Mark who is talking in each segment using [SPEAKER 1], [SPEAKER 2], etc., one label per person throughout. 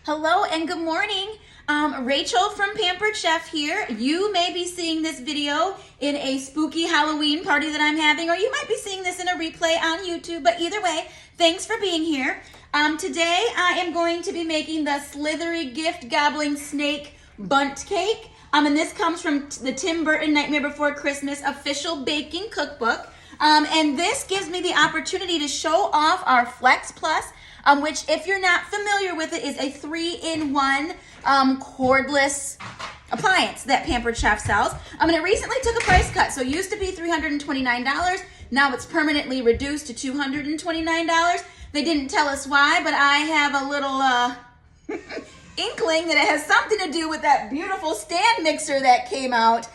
[SPEAKER 1] Hello and good morning. Rachel from Pampered Chef here. You may be seeing this video in a spooky Halloween party that I'm having, or you might be seeing this in a replay on YouTube, but either way, thanks for being here. Today I am going to be making the slithery gift gobbling snake bundt cake. And this comes from the Tim Burton Nightmare Before Christmas official baking cookbook. And this gives me the opportunity to show off our Flex Plus, which, if you're not familiar with it, is a 3-in-1 cordless appliance that Pampered Chef sells. And it recently took a price cut. So it used to be $329. Now it's permanently reduced to $229. They didn't tell us why, but I have a little inkling that it has something to do with that beautiful stand mixer that came out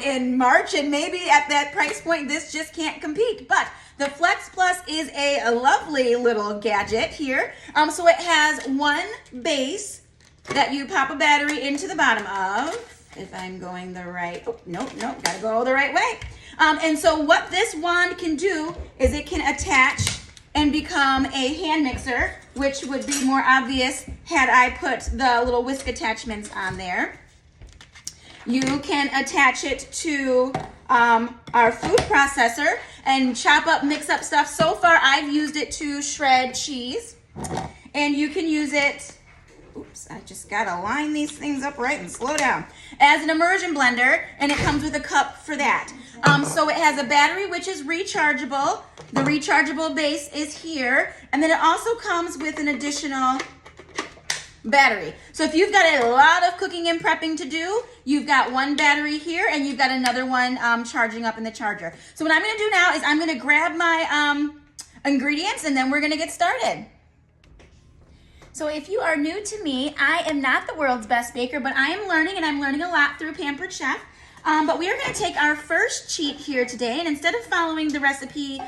[SPEAKER 1] in March, and maybe at that price point this just can't compete. But the Flex Plus is a lovely little gadget here. So it has one base that you pop a battery into the bottom of. If I'm going the right, nope, gotta go the right way. And so what this wand can do is it can attach and become a hand mixer, which would be more obvious had I put the little whisk attachments on there. You can attach it to our food processor and chop up, mix up stuff. So far, I've used it to shred cheese. And you can use it, oops, I just gotta line these things up right and slow down, as an immersion blender, and it comes with a cup for that. So it has a battery which is rechargeable. The rechargeable base is here, and then it also comes with an additional battery. So if you've got a lot of cooking and prepping to do, you've got one battery here and you've got another one charging up in the charger. So what I'm going to do now is I'm going to grab my ingredients and then we're going to get started. So if you are new to me, I am not the world's best baker, but I am learning, and I'm learning a lot through Pampered Chef. But we are going to take our first cheat here today, and instead of following the recipe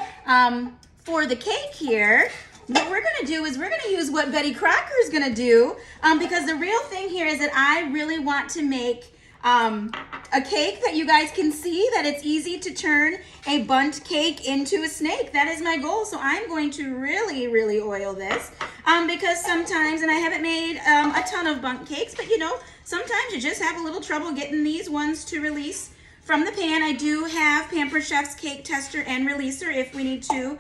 [SPEAKER 1] for the cake here, what we're going to do is we're going to use what Betty Crocker is going to do, because the real thing here is that I really want to make a cake that you guys can see that it's easy to turn a bundt cake into a snake. That is my goal. So I'm going to really oil this because sometimes, and I haven't made a ton of bundt cakes, but you know, sometimes you just have a little trouble getting these ones to release from the pan. I do have Pampered Chef's cake tester and releaser if we need to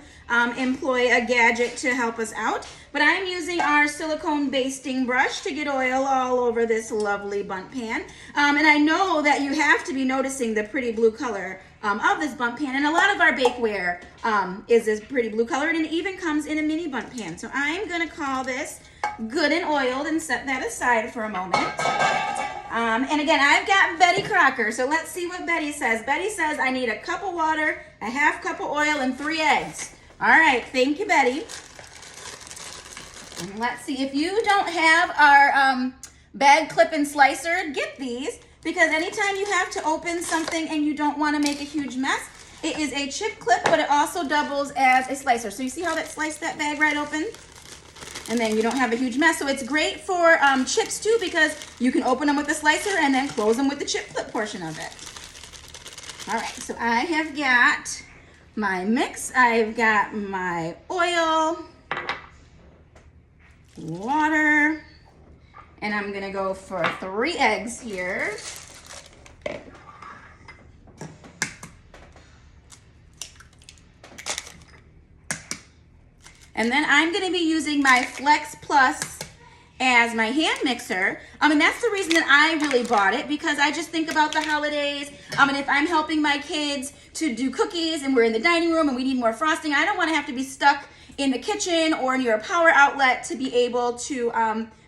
[SPEAKER 1] employ a gadget to help us out. But I'm using our silicone basting brush to get oil all over this lovely bundt pan. And I know that you have to be noticing the pretty blue color of this bundt pan. And a lot of our bakeware is this pretty blue color, and it even comes in a mini bundt pan. So I'm going to call this good and oiled and set that aside for a moment. And again, I've got Betty Crocker, so let's see what Betty says. Betty says I need a cup of water, a half cup of oil, and 3 eggs. All right, thank you, Betty. And let's see, if you don't have our bag clip and slicer, get these, because anytime you have to open something and you don't want to make a huge mess, it is a chip clip, but it also doubles as a slicer. So you see how that sliced that bag right open? And then you don't have a huge mess. So it's great for chips too, because you can open them with the slicer and then close them with the chip clip portion of it. All right, so I have got my mix. I've got my oil, water, and I'm gonna go for 3 eggs here. And then I'm going to be using my Flex Plus as my hand mixer. And that's the reason that I really bought it, because I just think about the holidays. And if I'm helping my kids to do cookies and we're in the dining room and we need more frosting, I don't want to have to be stuck in the kitchen or near a power outlet to be able to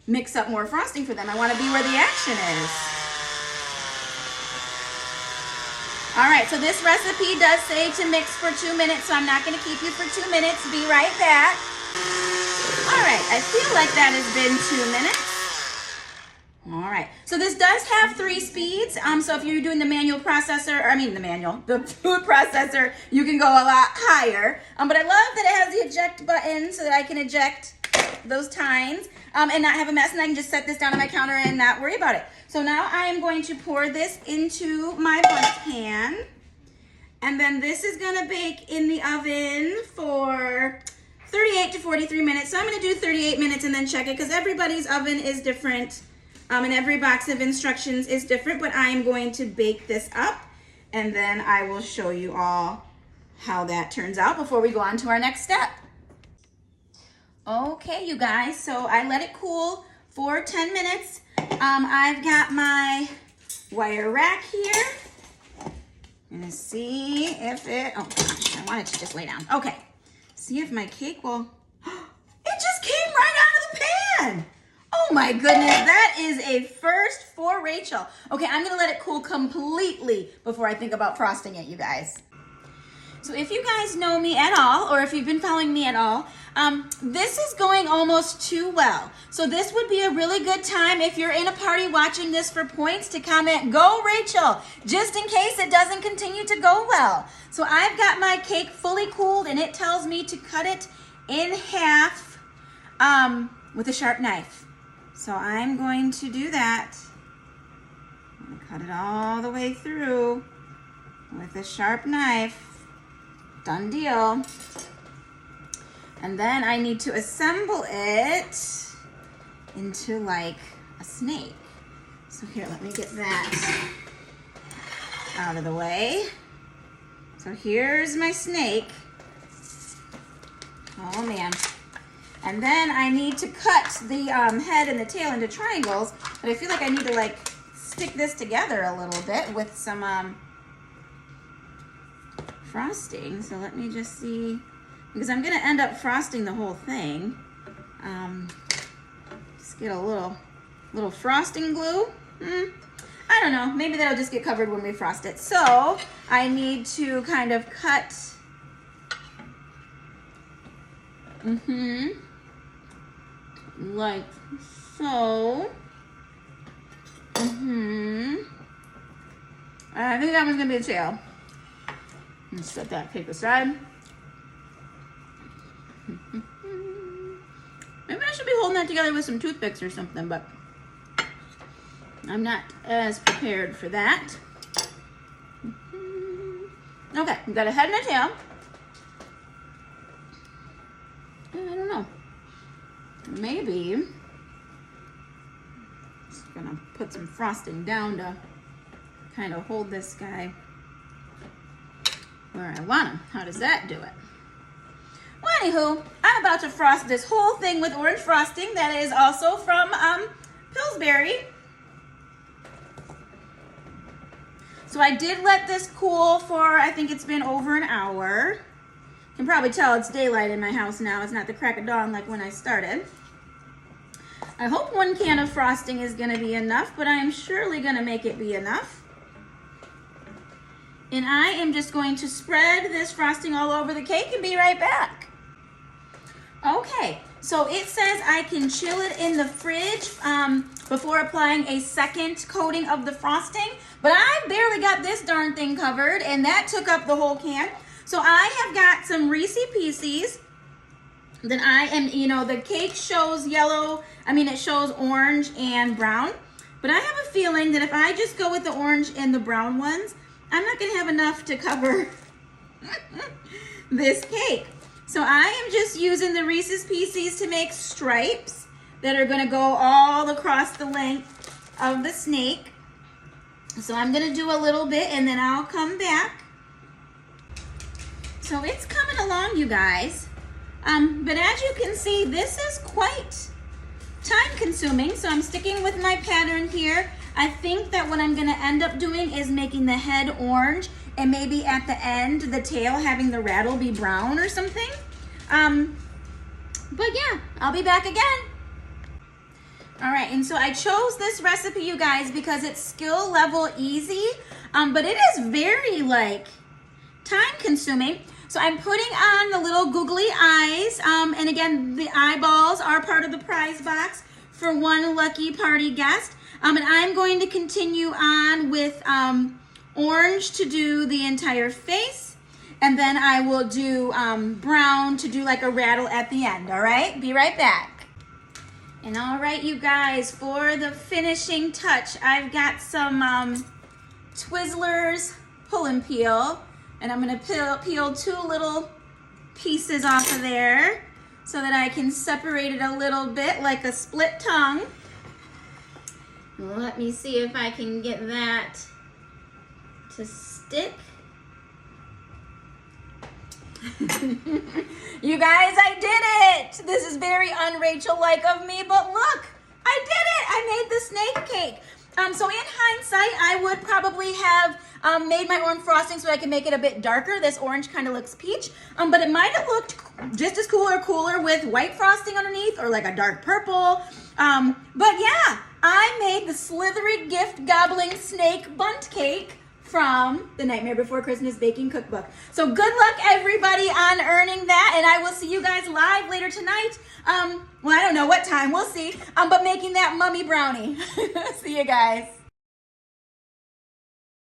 [SPEAKER 1] mix up more frosting for them. I want to be where the action is. All right, so this recipe does say to mix for 2 minutes, so I'm not going to keep you for 2 minutes. Be right back. All right, I feel like that has been 2 minutes. All right, so this does have 3 speeds. So if you're doing the manual processor, the food processor, you can go a lot higher. But I love that it has the eject button so that I can eject those tines and not have a mess, and I can just set this down on my counter and not worry about it. So now I am going to pour this into my bundt pan, and then this is going to bake in the oven for 38 to 43 minutes. So I'm gonna do 38 minutes and then check it because everybody's oven is different and every box of instructions is different, but I am going to bake this up and then I will show you all how that turns out before we go on to our next step. Okay, you guys, so I let it cool for 10 minutes. I've got my wire rack here. I'm gonna see if it, oh gosh, I want it to just lay down. Okay, see if my cake will, it just came right out of the pan. Oh my goodness, that is a first for Rachel. Okay, I'm gonna let it cool completely before I think about frosting it, you guys. So if you guys know me at all, or if you've been following me at all, this is going almost too well. So this would be a really good time if you're in a party watching this for points to comment, "Go Rachel," just in case it doesn't continue to go well. So I've got my cake fully cooled and it tells me to cut it in half with a sharp knife. So I'm going to do that. I'm gonna cut it all the way through with a sharp knife. Done deal. And then I need to assemble it into like a snake. So here, let me get that out of the way. So here's my snake. Oh man. And then I need to cut the head and the tail into triangles, but I feel like I need to like stick this together a little bit with some frosting. So let me just see, because I'm gonna end up frosting the whole thing. Just get a little frosting glue. I don't know, maybe that'll just get covered when we frost it. So I need to kind of cut, like so. I think that one's gonna be the tail. Let's set that cake aside. Maybe I should be holding that together with some toothpicks or something, but I'm not as prepared for that. Okay, we've got a head and a tail. I don't know. Maybe just gonna put some frosting down to kind of hold this guy where I want him. How does that do it? Well, anywho, I'm about to frost this whole thing with orange frosting that is also from Pillsbury. So I did let this cool for, I think it's been over an hour. You can probably tell it's daylight in my house now. It's not the crack of dawn like when I started. I hope 1 can of frosting is gonna be enough, but I am surely gonna make it be enough. And I am just going to spread this frosting all over the cake and be right back. Okay, so it says I can chill it in the fridge before applying a second coating of the frosting, but I barely got this darn thing covered and that took up the whole can. So I have got some Reese's Pieces. Then I am, you know, the cake shows yellow, it shows orange and brown, but I have a feeling that if I just go with the orange and the brown ones, I'm not gonna have enough to cover this cake. So I am just using the Reese's Pieces to make stripes that are gonna go all across the length of the snake. So I'm gonna do a little bit and then I'll come back. So it's coming along, you guys. But as you can see, this is quite time consuming. So I'm sticking with my pattern here. I think that what I'm gonna end up doing is making the head orange and maybe at the end, the tail having the rattle be brown or something. But yeah, I'll be back again. All right, and so I chose this recipe, you guys, because it's skill level easy, but it is very time consuming. So I'm putting on the little googly eyes, and again, the eyeballs are part of the prize box for 1 lucky party guest. And I'm going to continue on with orange to do the entire face, and then I will do brown to do like a rattle at the end, all right? Be right back. And all right, you guys, for the finishing touch, I've got some Twizzlers pull and peel, and I'm gonna peel 2 little pieces off of there. so that I can separate it a little bit like a split tongue. Let me see if I can get that to stick. You guys, I did it! This is very un-Rachel-like of me, but look, I did it! I made the snake cake. So in hindsight, I would probably have made my orange frosting so I can make it a bit darker. This orange kind of looks peach, but it might have looked just as cool or cooler with white frosting underneath or like a dark purple. But yeah, I made the slithery gift gobbling snake bundt cake from the Nightmare Before Christmas Baking Cookbook. So good luck everybody on earning that, and I will see you guys live later tonight. Well, I don't know what time, we'll see, but making that mummy brownie. See you guys.